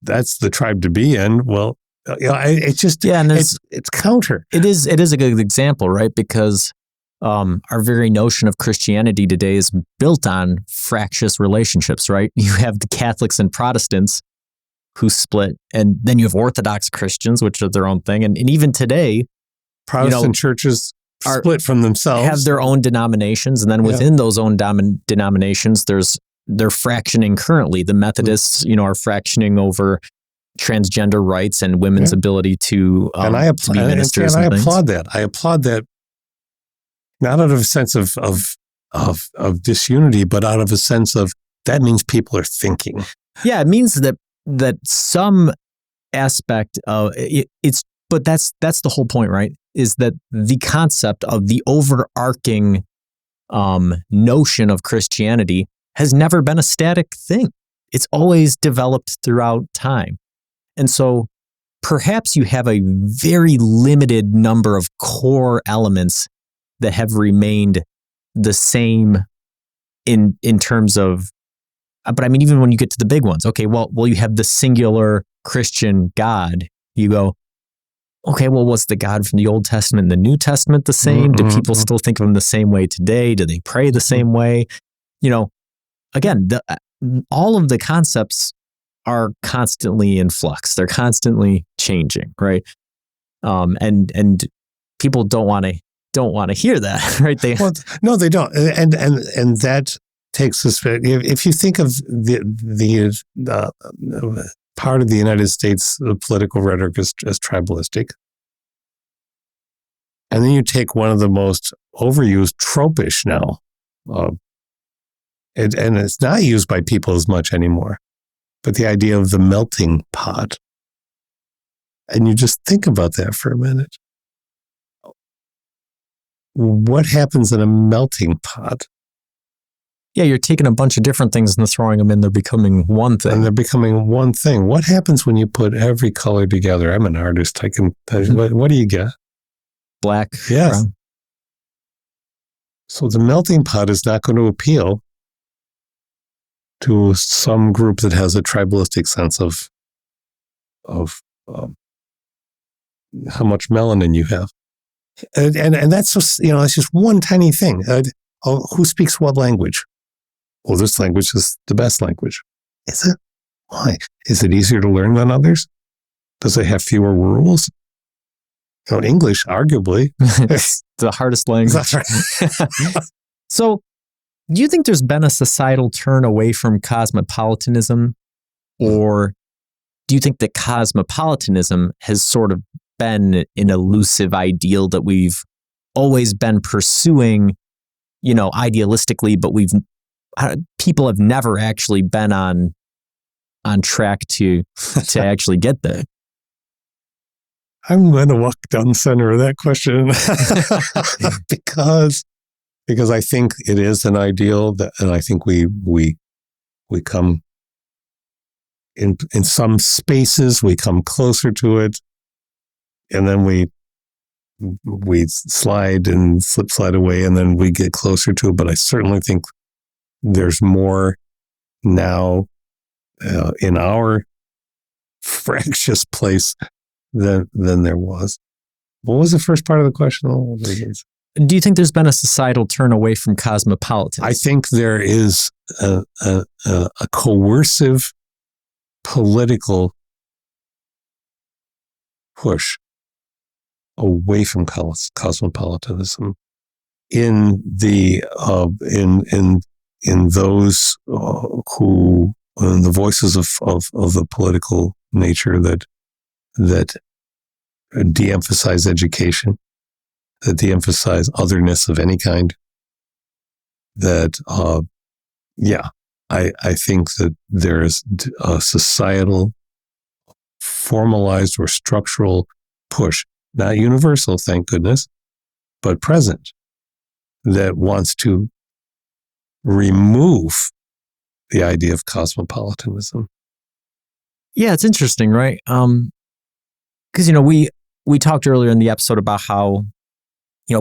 that's the tribe to be in. Well, it's just, and it's counter. It is a good example, right? Because our very notion of Christianity today is built on fractious relationships, right? You have the Catholics and Protestants who split, and then you have Orthodox Christians, which are their own thing. And even today, Protestant churches split from themselves, have their own denominations, and then within those own denominations, they're fractioning currently. The Methodists, are fractioning over transgender rights and women's ability to be ministers. And I applaud that. I applaud that, not out of a sense of disunity, but out of a sense of that means people are thinking. Yeah, it means that some aspect of it's. But that's the whole point, right? Is that the concept of the overarching notion of Christianity has never been a static thing. It's always developed throughout time. And so perhaps you have a very limited number of core elements that have remained the same in terms of, but I mean, even when you get to the big ones, okay, well, you have the singular Christian God. You go, okay, well, was the God from the Old Testament and the New Testament the same? Do people still think of him the same way today? Do they pray the same way? Again, all of the concepts are constantly in flux. They're constantly changing, right? And people don't want to hear that, right? No, they don't. And that takes us. If you think of the part of the United States, the political rhetoric is tribalistic. And then you take one of the most overused, tropish now, and it's not used by people as much anymore, but the idea of the melting pot. And you just think about that for a minute. What happens in a melting pot? Yeah, you're taking a bunch of different things and throwing them in. They're becoming one thing. And they're becoming one thing. What happens when you put every color together? I'm an artist. I can. What do you get? Black. Yes. Brown. So the melting pot is not going to appeal to some group that has a tribalistic sense of how much melanin you have. And that's just, it's just one tiny thing. Who speaks what language? Well, this language is the best language. Is it? Why? Is it easier to learn than others? Does it have fewer rules? English, arguably. It's the hardest language. That's right. So, do you think there's been a societal turn away from cosmopolitanism? Or do you think that cosmopolitanism has sort of been an elusive ideal that we've always been pursuing, idealistically, but people have never actually been on track to actually get there? I'm going to walk down the center of that question because I think it is an ideal and I think we come in some spaces, we come closer to it, and then we slide away, and then we get closer to it. But I certainly think there's more now in our fractious place than there was. What was the first part of the question? Do you think there's been a societal turn away from cosmopolitanism? I think there is a coercive political push away from cosmopolitanism in those who in the voices of the political nature that de-emphasize education, that de-emphasize otherness of any kind. That I think that there is a societal, formalized or structural push, not universal, thank goodness, but present, that wants to remove the idea of cosmopolitanism. Yeah, it's interesting, right? Because we talked earlier in the episode about how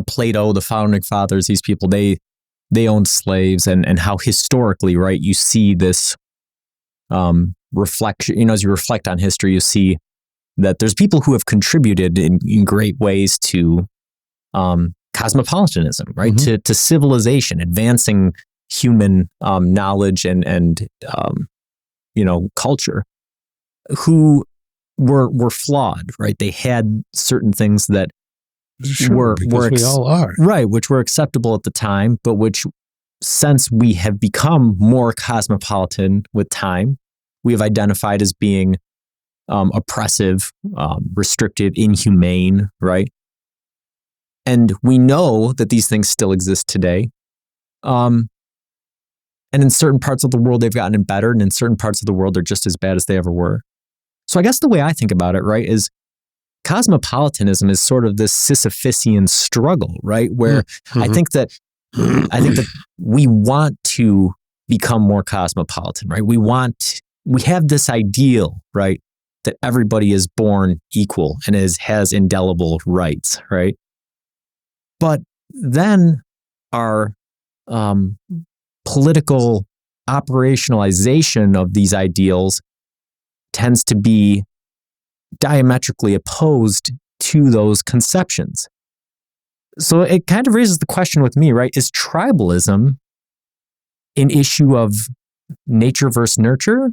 Plato, the founding fathers, these people they owned slaves, and how historically, right, you see this reflection. As you reflect on history, you see that there's people who have contributed in great ways to cosmopolitanism, right? Mm-hmm. To civilization, advancing human knowledge and culture, who were flawed, right? They had certain things that we all are, right, which were acceptable at the time, but which, since we have become more cosmopolitan with time, we have identified as being oppressive, restrictive, inhumane, right? And we know that these things still exist today. And in certain parts of the world, they've gotten better, and in certain parts of the world, they're just as bad as they ever were. So I guess the way I think about it, right, is cosmopolitanism is sort of this Sisyphean struggle, right? Where mm-hmm. I think that we want to become more cosmopolitan, right? We have this ideal, right, that everybody is born equal and has indelible rights, right? But then our political operationalization of these ideals tends to be diametrically opposed to those conceptions. So it kind of raises the question with me, right? Is tribalism an issue of nature versus nurture?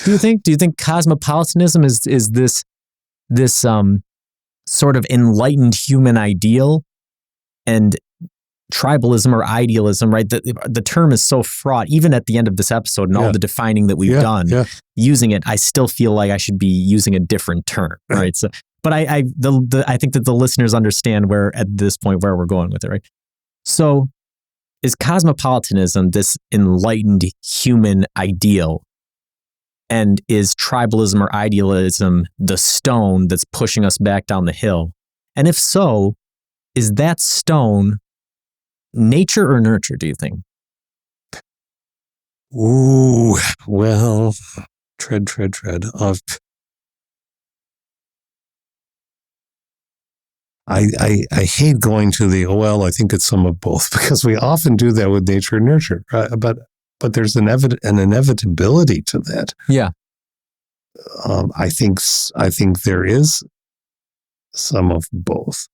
Do you think cosmopolitanism is this sort of enlightened human ideal, and tribalism or idealism, right? The term is so fraught, even at the end of this episode and all the defining that we've done, using it, I still feel like I should be using a different term, right? So, but I think that the listeners understand where, at this point, where we're going with it, right? So is cosmopolitanism this enlightened human ideal? And is tribalism or idealism the stone that's pushing us back down the hill? And if so, is that stone nature or nurture, do you think? Ooh, well, tread. I hate going to the, I think it's some of both, because we often do that with nature and nurture, right? But there's an inevitability to that. Yeah. I think there is some of both.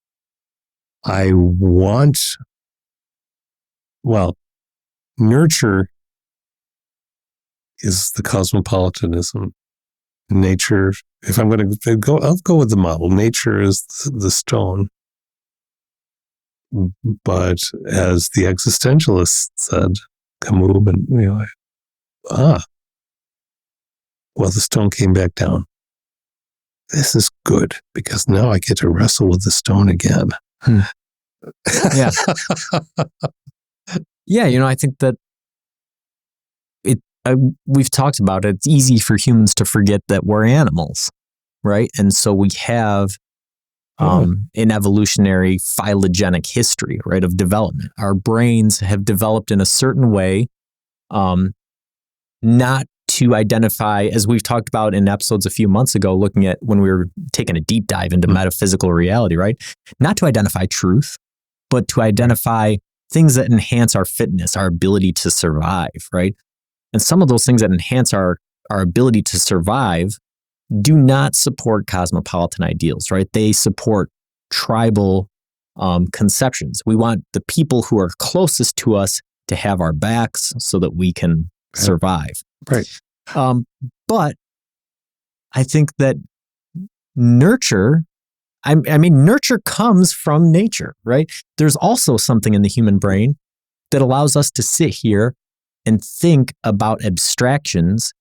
Nurture is the cosmopolitanism. Nature, if I'm going to go, I'll go with the model. Nature is the stone. But as the existentialist said, Camus, and the stone came back down. This is good, because now I get to wrestle with the stone again. Yeah. Yeah, I think that we've talked about it. It's easy for humans to forget that we're animals, right? And so we have an evolutionary phylogenetic history, right, of development. Our brains have developed in a certain way, not to identify, as we've talked about in episodes a few months ago, looking at when we were taking a deep dive into metaphysical reality, right? Not to identify truth, but to identify things that enhance our fitness, our ability to survive, right? And some of those things that enhance our ability to survive do not support cosmopolitan ideals, right? They support tribal conceptions. We want the people who are closest to us to have our backs so that we can survive. Right. But I think that nurture, nurture comes from nature, right? There's also something in the human brain that allows us to sit here and think about abstractions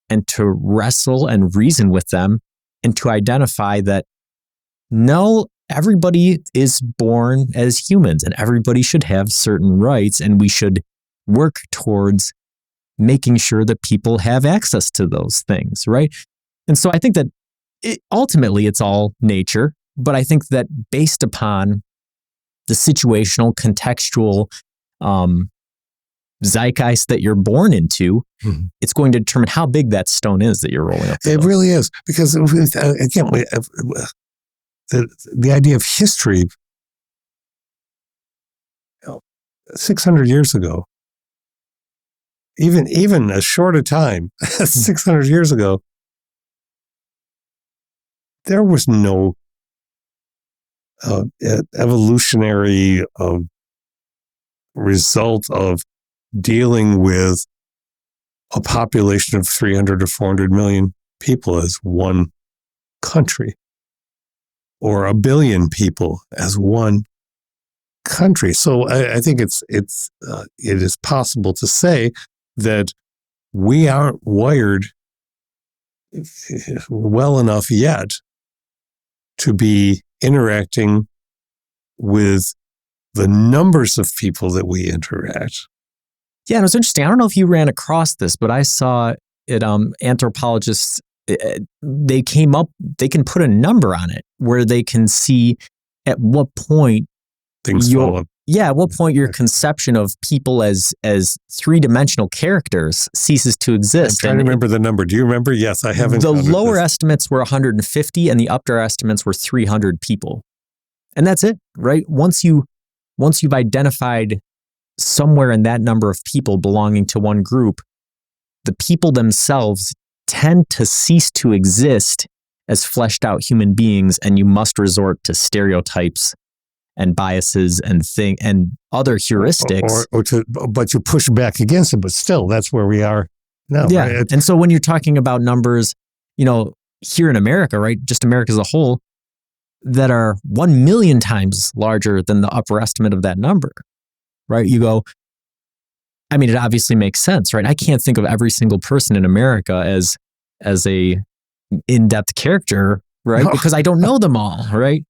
and to wrestle and reason with them and to identify that no, everybody is born as humans and everybody should have certain rights, and we should work towards making sure that people have access to those things, right? And so I think that ultimately it's all nature, but I think that based upon the situational, contextual zeitgeist that you're born into, it's going to determine how big that stone is that you're rolling up. It really is, because again, the idea of history, 600 years ago, even a shorter time, 600 years ago, there was no evolutionary result of dealing with a population of 300 or 400 million people as one country, or a billion people as one country. So I think it is possible to say that we aren't wired well enough yet to be interacting with the numbers of people that we interact. Yeah, and it was interesting. I don't know if you ran across this, but I saw it. Anthropologists, they can put a number on it where they can see at what point things fall. Yeah, at what point your conception of people as three-dimensional characters ceases to exist. I'm trying to remember the number. Do you remember? Yes, I haven't. The lower estimates were 150 and the upper estimates were 300 people. And that's it, right? Once you've identified somewhere in that number of people belonging to one group, the people themselves tend to cease to exist as fleshed out human beings, and you must resort to stereotypes and biases and other heuristics. But you push back against it, but still, that's where we are now. Yeah. Right? And so when you're talking about numbers, here in America, right, just America as a whole, that are 1 million times larger than the upper estimate of that number, right? You go, it obviously makes sense, right? I can't think of every single person in America as a in-depth character, right? No. Because I don't know them all, right?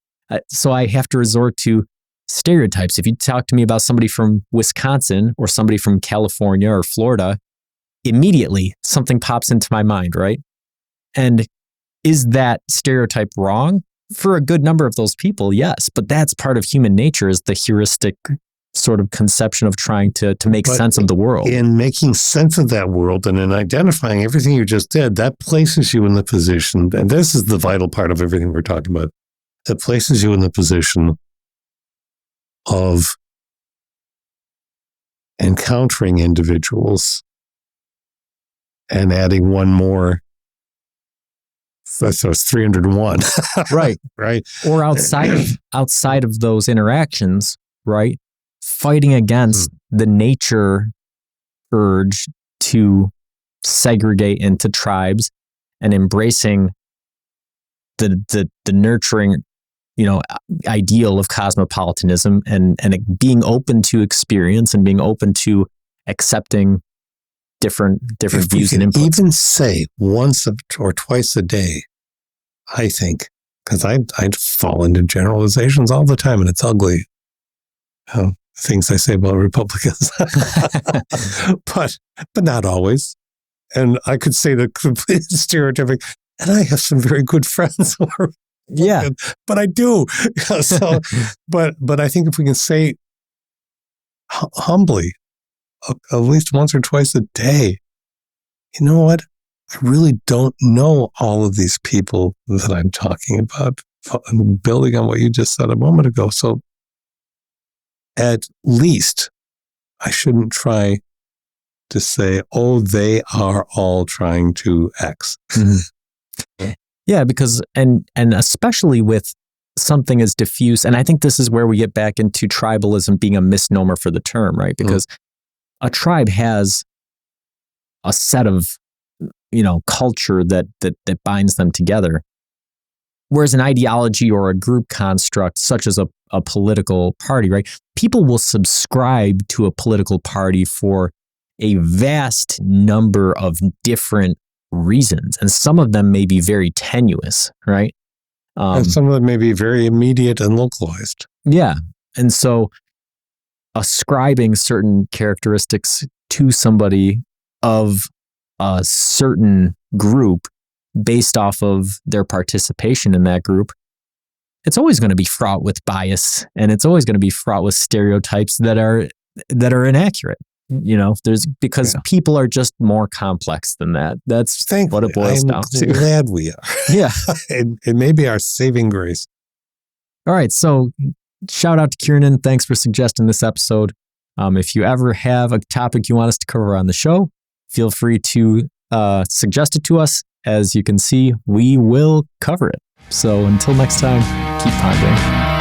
So I have to resort to stereotypes. If you talk to me about somebody from Wisconsin or somebody from California or Florida, immediately something pops into my mind, right? And is that stereotype wrong? For a good number of those people, yes. But that's part of human nature, is the heuristic sort of conception of trying to make sense of the world. In making sense of that world and in identifying everything you just did, that places you in the position, and this is the vital part of everything we're talking about, that places you in the position of encountering individuals and adding one more. So it's 301. Right. Right. Or outside of those interactions, right? Fighting against the nature urge to segregate into tribes and embracing the nurturing, ideal of cosmopolitanism and being open to experience and being open to accepting different views and inputs. Even say once or twice a day, I think, because I fall into generalizations all the time, and it's ugly. Things I say about Republicans, but not always. And I could say the complete stereotypic. And I have some very good friends who are, but I do. So, but I think if we can say humbly, at least once or twice a day, you know what? I really don't know all of these people that I'm talking about. I'm building on what you just said a moment ago. So at least I shouldn't try to say, oh, they are all trying to X. Mm-hmm. Yeah, because, and especially with something as diffuse, and I think this is where we get back into tribalism being a misnomer for the term, right? Because a tribe has a set of, culture that binds them together. Whereas an ideology or a group construct, such as a political party, right? People will subscribe to a political party for a vast number of different reasons. And some of them may be very tenuous, right? And some of them may be very immediate and localized. Yeah. And so ascribing certain characteristics to somebody of a certain group based off of their participation in that group, it's always going to be fraught with bias, and it's always going to be fraught with stereotypes that are inaccurate. Because people are just more complex than that. That's what it boils down to. I'm glad we are. Yeah. It may be our saving grace. All right. So shout out to Kieran. Thanks for suggesting this episode. If you ever have a topic you want us to cover on the show, feel free to suggest it to us. As you can see, we will cover it. So until next time, keep pondering.